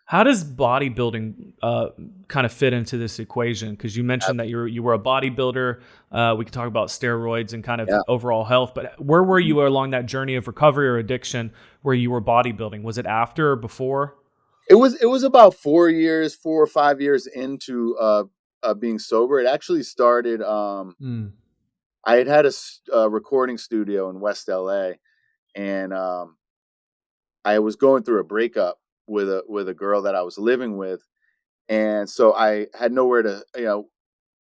How does bodybuilding kind of fit into this equation? Because you mentioned that you were a bodybuilder. We could talk about steroids and kind of Yeah. overall health, but where were you along that journey of recovery or addiction where you were bodybuilding? Was it after or before? It was about 4 or 5 years into being sober. It actually started. I had a recording studio in West LA, and I was going through a breakup with a girl that I was living with, and so I had nowhere to,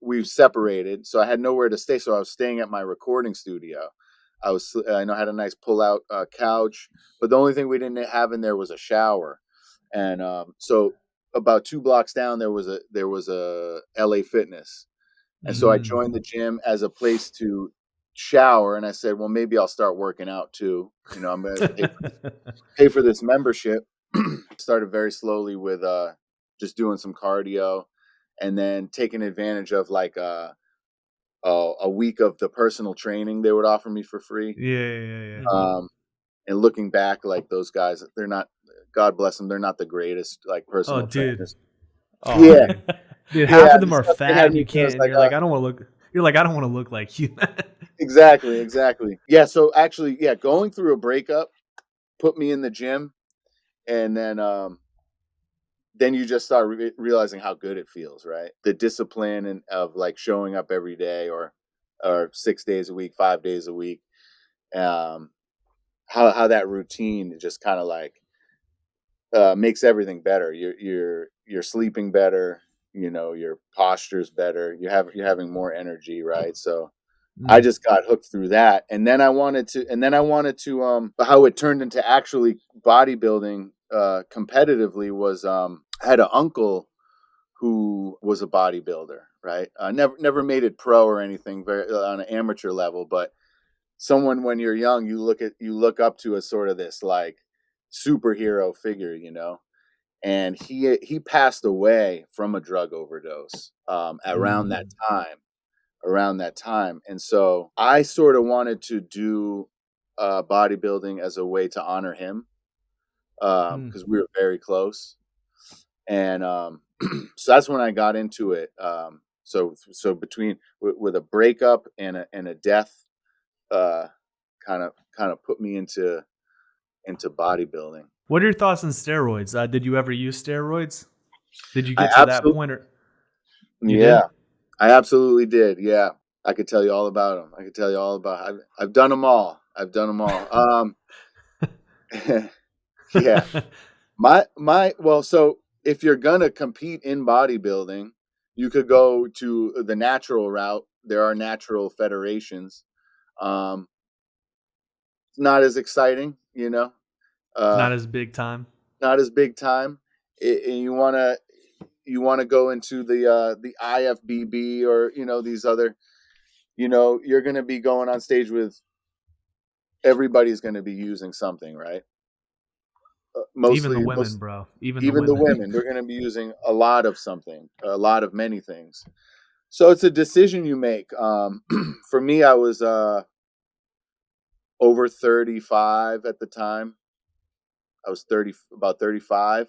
we've separated, so I had nowhere to stay. So I was staying at my recording studio. I know I had a nice pull-out couch, but the only thing we didn't have in there was a shower. And so about 2 blocks down, there was a LA Fitness, and so I joined the gym as a place to shower. And I said, well, maybe I'll start working out too. I'm going to pay for this membership. Started very slowly with just doing some cardio, and then taking advantage of like a week of the personal training they would offer me for free. Yeah. And looking back, like those guys, they're not. God bless them. They're not the greatest like Oh, personal dude. trainers. Oh, Yeah, dude. Half of them the are stuff they fat, had and me you doing can't. was And like, you're like, I don't want to look. You're like, I don't want to look like you. exactly. Yeah. So actually, yeah, going through a breakup put me in the gym, and then you just start realizing how good it feels, right? The discipline and of like showing up every day, or 6 days a week, 5 days a week. Um, how that routine just kind of like makes everything better. You're sleeping better. Your posture's better. You're having more energy, right? So I just got hooked through that, and then I wanted to how it turned into actually bodybuilding competitively was I had an uncle who was a bodybuilder, right? Never made it pro or anything, very on an amateur level, but someone when you're young you look up to as sort of this like superhero figure, and he passed away from a drug overdose around that time. And so I sort of wanted to do bodybuilding as a way to honor him, because we were very close. And so that's when I got into it. So between with a breakup and a death, kind of put me into bodybuilding. What are your thoughts on steroids? Did you ever use steroids? Did you I get to that absolutely, point, or you yeah, did? I absolutely did. Yeah, I could tell you all about them. I could tell you all about. I've done them all. I've done them all. Yeah. Well, so if you're gonna compete in bodybuilding, you could go to the natural route. There are natural federations. Um, it's not as exciting, Not uh, as big time. not as big time. And you wanna go into the IFBB, or these other. You're gonna be going on stage with everybody's gonna be using something, right? Even the Mostly, women, bro. Even the even the women. women, they're going to be using a lot of something, a lot of many things. So it's a decision you make. For me, I was over 35 at the time. I was about 35.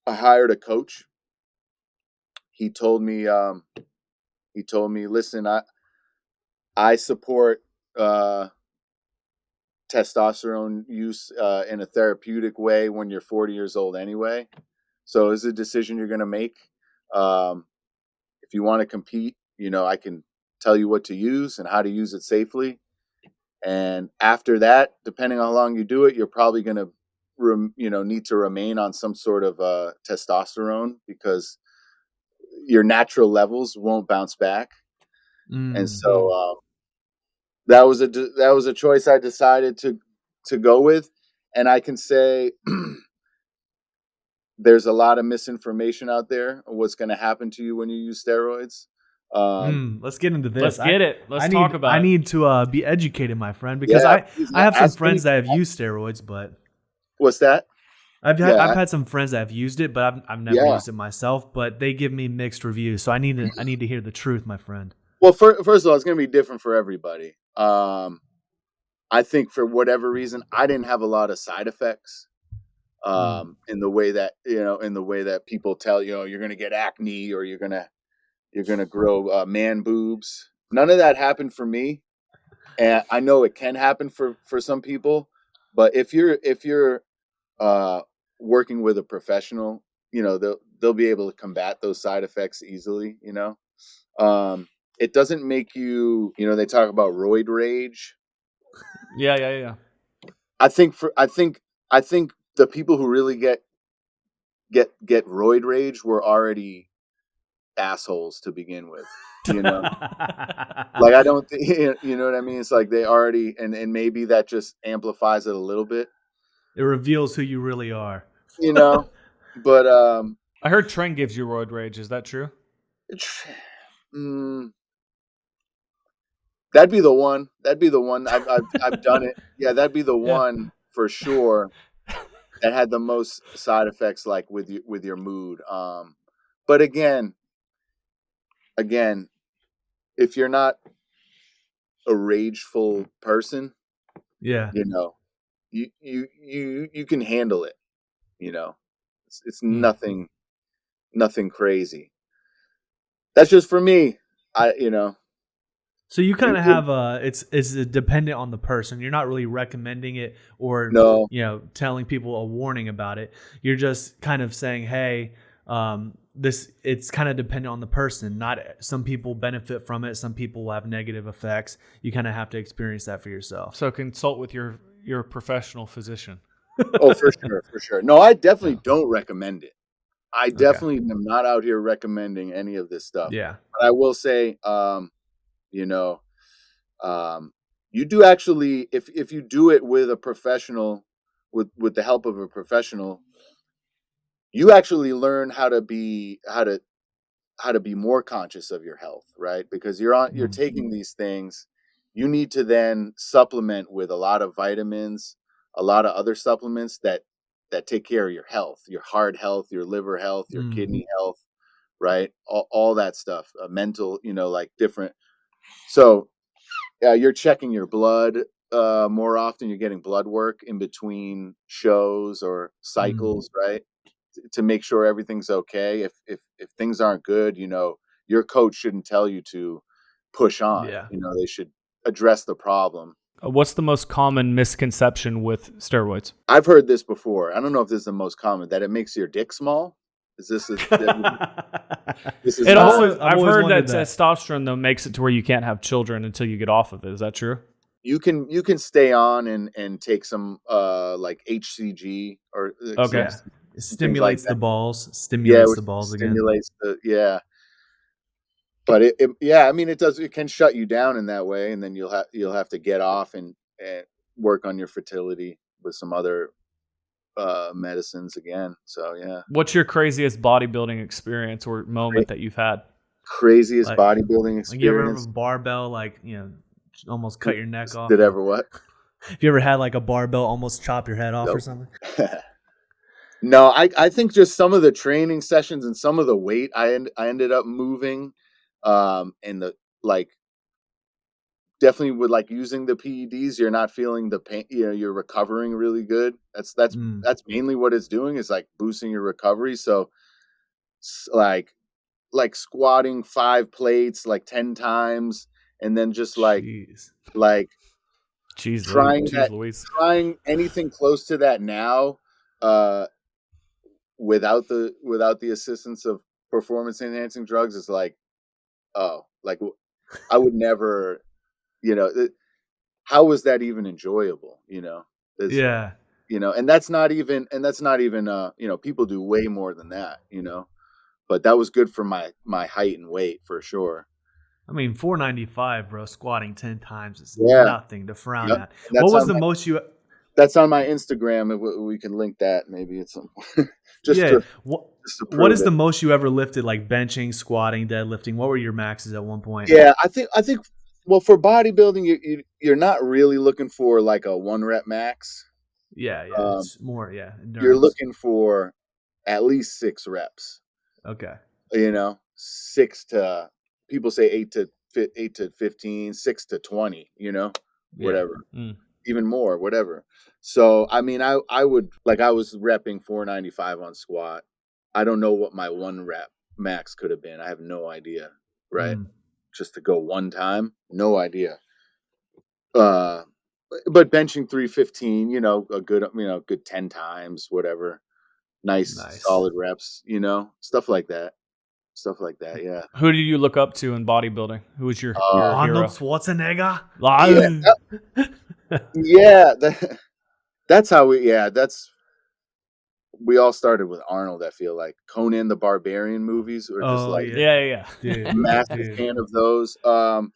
I hired a coach. He told me, listen, I support testosterone use in a therapeutic way when you're 40 years old anyway. So it's a decision you're going to make. Um, if you want to compete, I can tell you what to use and how to use it safely. And after that, depending on how long you do it, you're probably going to, need to remain on some sort of testosterone, because your natural levels won't bounce back. And so that was a choice I decided to go with. And I can say there's a lot of misinformation out there of what's going to happen to you when you use steroids. Let's get into this. Let's get it. Let's talk about I it. need to be educated, my friend, because Yeah, I have some ask friends me. that have used steroids, but What's that? I've Yeah, had some friends that have used it, but I've never yeah. used it myself. But they give me mixed reviews, so I need to hear the truth, my friend. Well, first of all, it's going to be different for everybody. I think for whatever reason, I didn't have a lot of side effects. in the way that people tell you, you're going to get acne or you're going to grow man boobs. None of that happened for me, and I know it can happen for some people. But if you're working with a professional, they'll be able to combat those side effects easily. It doesn't make you. They talk about roid rage. Yeah. I think the people who really get roid rage were already assholes to begin with. Like, I don't think, you know what I mean? It's like they already, and maybe that just amplifies it a little bit. It reveals who you really are. But I heard Trent gives you roid rage. Is that true? That'd be the one. I've done it. Yeah, that'd be the one for sure. That had the most side effects, like with your mood. But again, if you're not a rageful person, Yeah, you can handle it. It's nothing crazy. That's just for me. So you kind of have it's dependent on the person. You're not really recommending it or No. telling people a warning about it. You're just kind of saying, hey, it's kind of dependent on the person. Not some people benefit from it. Some people will have negative effects. You kind of have to experience that for yourself. So consult with your professional physician. Oh, for sure. No, I definitely don't recommend it. I definitely am not out here recommending any of this stuff. Yeah. But I will say, you do actually, if you do it with a professional, with the help of a professional, you actually learn how to be more conscious of your health, right? Because you're taking these things, you need to then supplement with a lot of vitamins, a lot of other supplements that take care of your health, your heart health, your liver health, your kidney health, right? All that stuff, mental, like different. So you're checking your blood more often. You're getting blood work in between shows or cycles, right? To make sure everything's okay. If things aren't good, your coach shouldn't tell you to push on. Yeah. They should address the problem. What's the most common misconception with steroids? I've heard this before. I don't know if this is the most common, that it makes your dick small. Is this I've always heard that wondered that. testosterone though makes it to where you can't have children until you get off of it. Is that true? You can stay on and take some like HCG or Okay. Yeah. It stimulates like the balls. Stimulates the balls stimulates again. But I mean, it does. It can shut you down in that way, and then you'll have to get off and work on your fertility with some other medicines again. So yeah. What's your craziest bodybuilding experience or moment that you've had? Craziest bodybuilding experience? Like you ever have a barbell, almost cut your neck off? Did ever what? Have you ever had like a barbell almost chop your head off or something? No, I think just some of the training sessions and some of the weight I ended up moving, and the definitely with using the PEDs, you're not feeling the pain. You're recovering really good. That's mainly what it's doing, is boosting your recovery. So like squatting 5 plates 10 times, and then just trying anything close to that now, without the assistance of performance enhancing drugs is I would never, how was that even enjoyable? Yeah. And that's not even people do way more than that, but that was good for my height and weight for sure. I mean, 495, bro, squatting 10 times is nothing to frown at. What was the most you... That's on my Instagram. We can link that maybe at some point. What is the most you ever lifted, like benching, squatting, deadlifting? What were your maxes at one point? Yeah, I think well, for bodybuilding, you're not really looking for a 1 rep max. Yeah, it's more endurance. You're looking for at least 6 reps. Okay. 6 to, people say 8 to 15, 6 to 20, whatever. even more, whatever. So, I mean, I would, like, I was repping 495 on squat. I don't know what my 1 rep max could have been. I have no idea, right? Just to go 1 time, no idea. But benching 315, a good 10 times, whatever. Nice. Solid reps, stuff like that. Yeah. Who do you look up to in bodybuilding? Who was your hero? Arnold Schwarzenegger. Yeah, that's how we all started with Arnold. I feel like Conan the Barbarian movies are just yeah. Dude, massive fan of those. Lou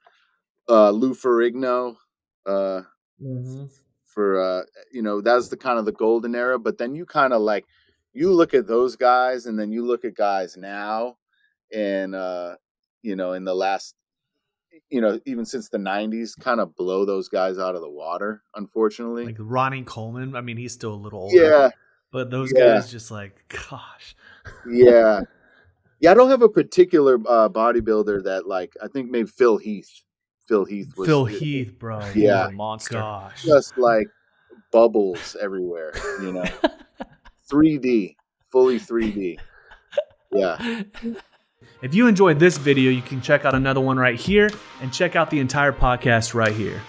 Ferrigno, for that was the kind of the golden era. But then you kind of you look at those guys, and then you look at guys now, and in the last, even since the 90s, kind of blow those guys out of the water, unfortunately. Like Ronnie Coleman. I mean, he's still a little older. Yeah. But those guys just gosh. Yeah. Yeah, I don't have a particular bodybuilder that I think maybe Phil Heath. Phil Heath, bro. Yeah. He was a monster. Gosh. Just bubbles everywhere, 3D, fully 3D. Yeah. If you enjoyed this video, you can check out another one right here and check out the entire podcast right here.